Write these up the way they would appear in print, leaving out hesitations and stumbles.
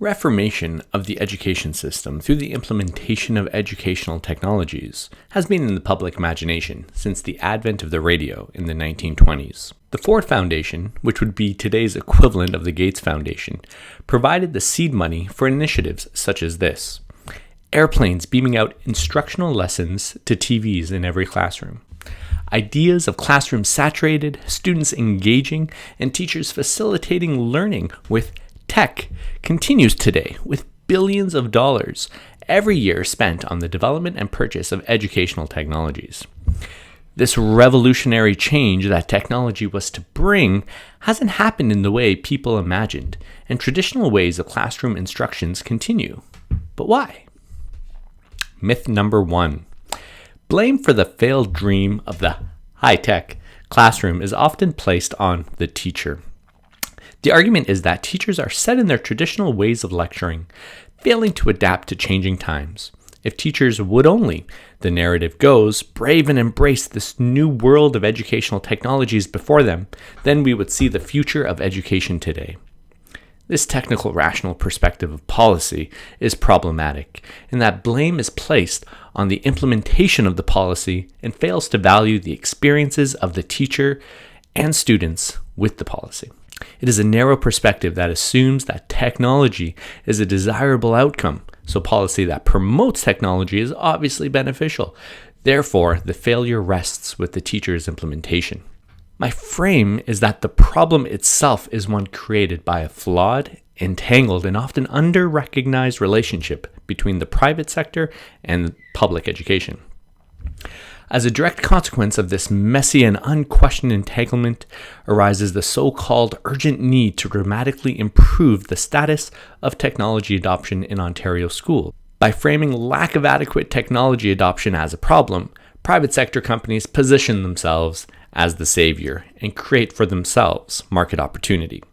Reformation of the education system through the implementation of educational technologies has been in the public imagination since the advent of the radio in the 1920s. The Ford Foundation, which would be today's equivalent of the Gates Foundation, provided the seed money for initiatives such as this: airplanes beaming out instructional lessons to TVs in every classroom, ideas of classrooms saturated, students engaging, and teachers facilitating learning with tech continues today with billions of dollars every year spent on the development and purchase of educational technologies. This revolutionary change that technology was to bring hasn't happened in the way people imagined, and traditional ways of classroom instructions continue. But why? Myth number 1. Blame for the failed dream of the high-tech classroom is often placed on the teacher. The argument is that teachers are set in their traditional ways of lecturing, failing to adapt to changing times. If teachers would only, the narrative goes, brave and embrace this new world of educational technologies before them, then we would see the future of education today. This technical rational perspective of policy is problematic, in that blame is placed on the implementation of the policy and fails to value the experiences of the teacher and students with the policy. It is a narrow perspective that assumes that technology is a desirable outcome, so policy that promotes technology is obviously beneficial. Therefore, the failure rests with the teacher's implementation. My frame is that the problem itself is one created by a flawed, entangled, and often under-recognized relationship between the private sector and public education. As a direct consequence of this messy and unquestioned entanglement arises the so-called urgent need to dramatically improve the status of technology adoption in Ontario schools. By framing lack of adequate technology adoption as a problem, private sector companies position themselves as the savior and create for themselves market opportunity.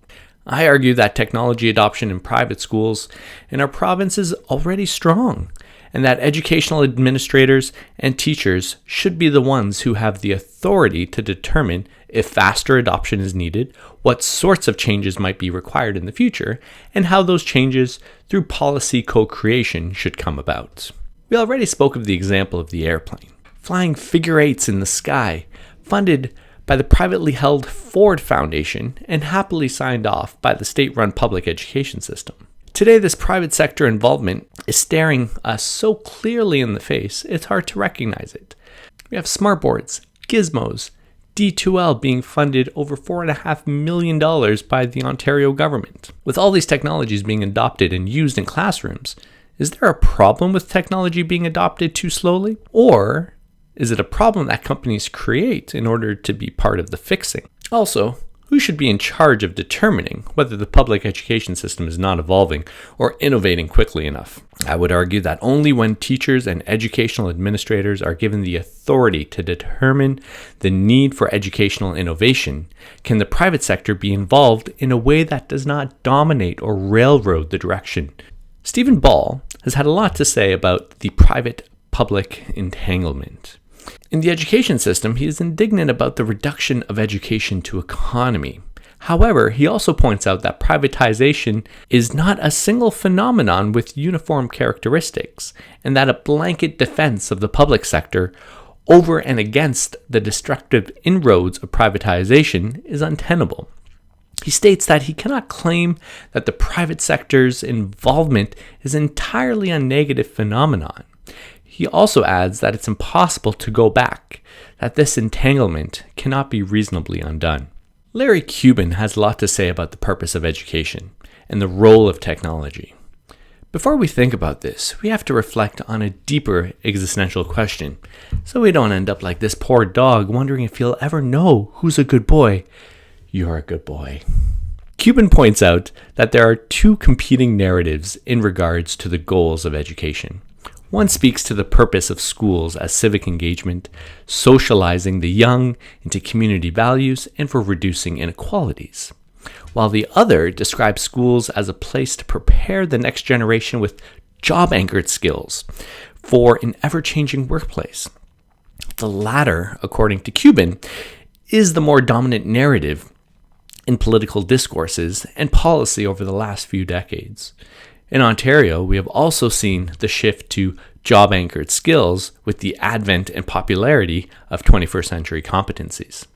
I argue that technology adoption in private schools in our province is already strong, and that educational administrators and teachers should be the ones who have the authority to determine if faster adoption is needed, what sorts of changes might be required in the future, and how those changes through policy co-creation should come about. We already spoke of the example of the airplane, flying figure eights in the sky, funded by the privately held Ford Foundation and happily signed off by the state-run public education system. Today, this private sector involvement is staring us so clearly in the face, it's hard to recognize it. We have smartboards, gizmos, D2L being funded over $4.5 million by the Ontario government. With all these technologies being adopted and used in classrooms, is there a problem with technology being adopted too slowly? Or is it a problem that companies create in order to be part of the fixing? Also, who should be in charge of determining whether the public education system is not evolving or innovating quickly enough? I would argue that only when teachers and educational administrators are given the authority to determine the need for educational innovation can the private sector be involved in a way that does not dominate or railroad the direction. Stephen Ball has had a lot to say about the private-public entanglement. In the education system, he is indignant about the reduction of education to economy. However, he also points out that privatization is not a single phenomenon with uniform characteristics, and that a blanket defense of the public sector over and against the destructive inroads of privatization is untenable. He states that he cannot claim that the private sector's involvement is entirely a negative phenomenon. He also adds that it's impossible to go back, that this entanglement cannot be reasonably undone. Larry Cuban has a lot to say about the purpose of education and the role of technology. Before we think about this, we have to reflect on a deeper existential question, so we don't end up like this poor dog wondering if he'll ever know who's a good boy. You're a good boy. Cuban points out that there are two competing narratives in regards to the goals of education. One speaks to the purpose of schools as civic engagement, socializing the young into community values, and for reducing inequalities, while the other describes schools as a place to prepare the next generation with job-anchored skills for an ever-changing workplace. The latter, according to Cuban, is the more dominant narrative in political discourses and policy over the last few decades. In Ontario, we have also seen the shift to job-anchored skills with the advent and popularity of 21st century competencies.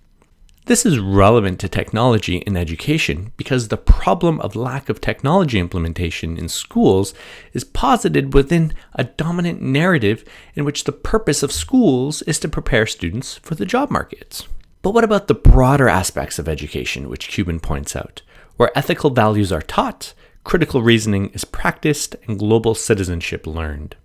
This is relevant to technology in education because the problem of lack of technology implementation in schools is posited within a dominant narrative in which the purpose of schools is to prepare students for the job markets. But what about the broader aspects of education, which Cuban points out, where ethical values are taught, critical reasoning is practiced, and global citizenship learned?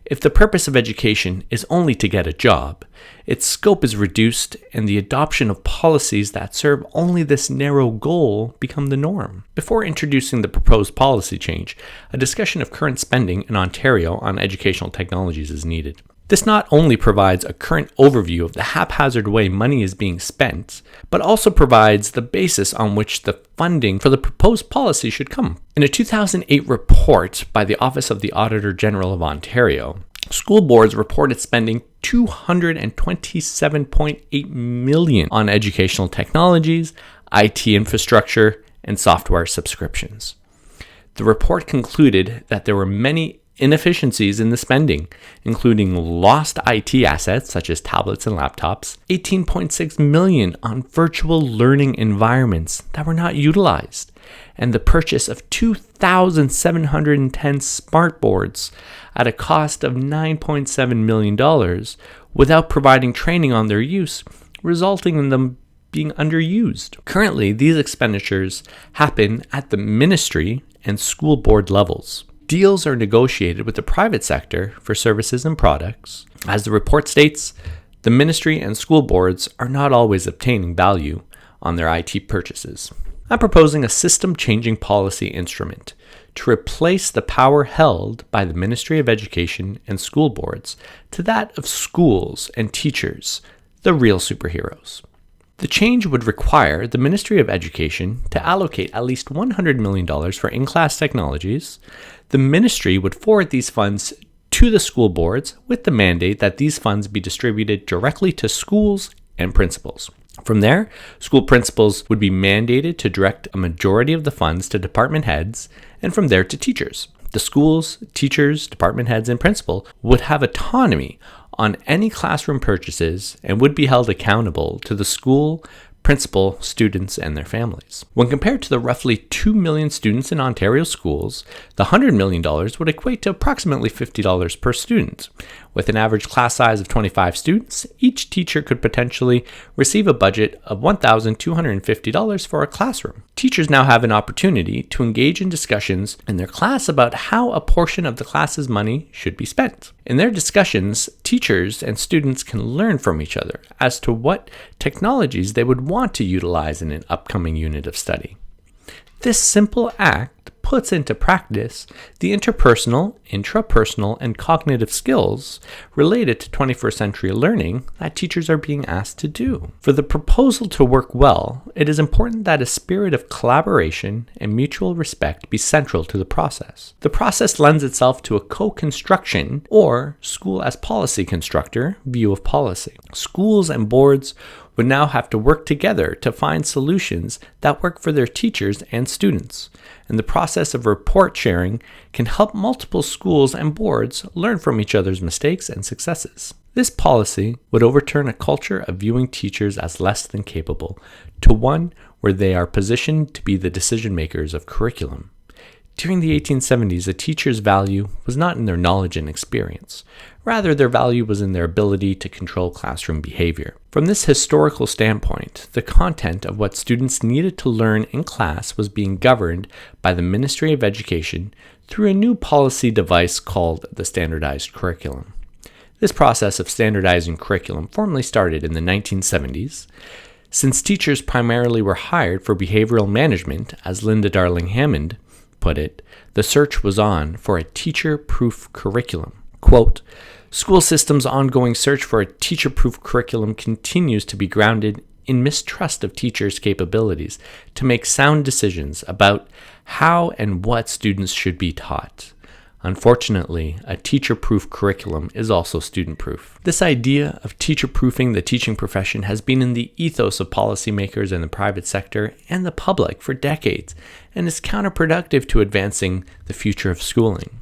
If the purpose of education is only to get a job, its scope is reduced and the adoption of policies that serve only this narrow goal become the norm. Before introducing the proposed policy change, a discussion of current spending in Ontario on educational technologies is needed. This not only provides a current overview of the haphazard way money is being spent, but also provides the basis on which the funding for the proposed policy should come. In a 2008 report by the Office of the Auditor General of Ontario, school boards reported spending $227.8 million on educational technologies, IT infrastructure, and software subscriptions. The report concluded that there were many inefficiencies in the spending, including lost IT assets such as tablets and laptops, $18.6 million on virtual learning environments that were not utilized, and the purchase of 2,710 smartboards at a cost of $9.7 million without providing training on their use, resulting in them being underused. Currently, these expenditures happen at the ministry and school board levels. Deals are negotiated with the private sector for services and products. As the report states, the ministry and school boards are not always obtaining value on their IT purchases. I'm proposing a system-changing policy instrument to replace the power held by the Ministry of Education and school boards to that of schools and teachers, the real superheroes. The change would require the Ministry of Education to allocate at least $100 million for in-class technologies. The ministry would forward these funds to the school boards with the mandate that these funds be distributed directly to schools and principals. From there, school principals would be mandated to direct a majority of the funds to department heads, and from there to teachers. The schools, teachers, department heads, and principal would have autonomy on any classroom purchases and would be held accountable to the school, principal, students, and their families. When compared to the roughly 2 million students in Ontario schools, the $100 million would equate to approximately $50 per student. With an average class size of 25 students, each teacher could potentially receive a budget of $1,250 for a classroom. Teachers now have an opportunity to engage in discussions in their class about how a portion of the class's money should be spent. In their discussions, teachers and students can learn from each other as to what technologies they would want to utilize in an upcoming unit of study. This simple act puts into practice the interpersonal, intrapersonal, and cognitive skills related to 21st century learning that teachers are being asked to do. For the proposal to work well, it is important that a spirit of collaboration and mutual respect be central to the process. The process lends itself to a co-construction or school as policy constructor view of policy. Schools and boards would now have to work together to find solutions that work for their teachers and students. And the process of report sharing can help multiple schools and boards learn from each other's mistakes and successes. This policy would overturn a culture of viewing teachers as less than capable to one where they are positioned to be the decision makers of curriculum. During the 1870s, a teacher's value was not in their knowledge and experience. Rather, their value was in their ability to control classroom behavior. From this historical standpoint, the content of what students needed to learn in class was being governed by the Ministry of Education through a new policy device called the standardized curriculum. This process of standardizing curriculum formally started in the 1970s. Since teachers primarily were hired for behavioral management, as Linda Darling Hammond put it, the search was on for a teacher-proof curriculum. Quote, "School systems' ongoing search for a teacher-proof curriculum continues to be grounded in mistrust of teachers' capabilities to make sound decisions about how and what students should be taught. Unfortunately, a teacher-proof curriculum is also student-proof. This idea of teacher-proofing the teaching profession has been in the ethos of policymakers in the private sector and the public for decades, and is counterproductive to advancing the future of schooling.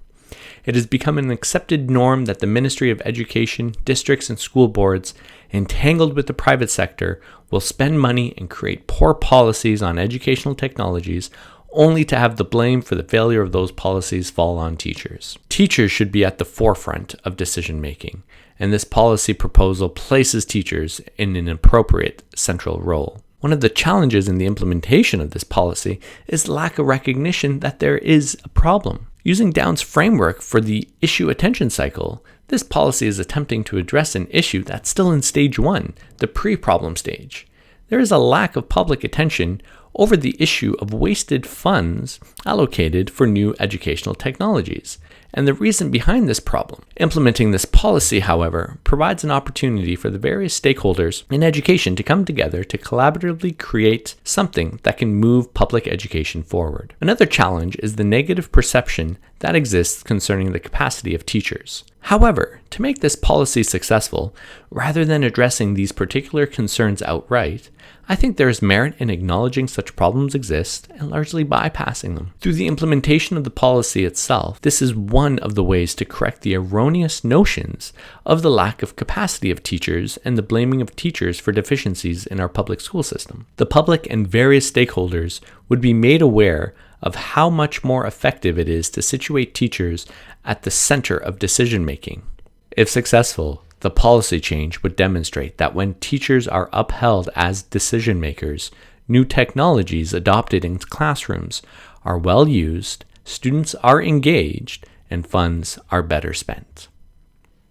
It has become an accepted norm that the Ministry of Education, districts, and school boards, entangled with the private sector, will spend money and create poor policies on educational technologies only to have the blame for the failure of those policies fall on teachers. Teachers should be at the forefront of decision making, and this policy proposal places teachers in an appropriate central role. One of the challenges in the implementation of this policy is lack of recognition that there is a problem. Using Downes' framework for the issue attention cycle, this policy is attempting to address an issue that's still in stage 1, the pre-problem stage. There is a lack of public attention over the issue of wasted funds allocated for new educational technologies, and the reason behind this problem. Implementing this policy, however, provides an opportunity for the various stakeholders in education to come together to collaboratively create something that can move public education forward. Another challenge is the negative perception that exists concerning the capacity of teachers. However, to make this policy successful, rather than addressing these particular concerns outright, I think there is merit in acknowledging such problems exist and largely bypassing them. Through the implementation of the policy itself, this is one of the ways to correct the erroneous notions of the lack of capacity of teachers and the blaming of teachers for deficiencies in our public school system. The public and various stakeholders would be made aware of how much more effective it is to situate teachers at the center of decision making. If successful, the policy change would demonstrate that when teachers are upheld as decision makers, new technologies adopted in classrooms are well used, students are engaged, and funds are better spent.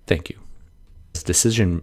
Thank you. Decision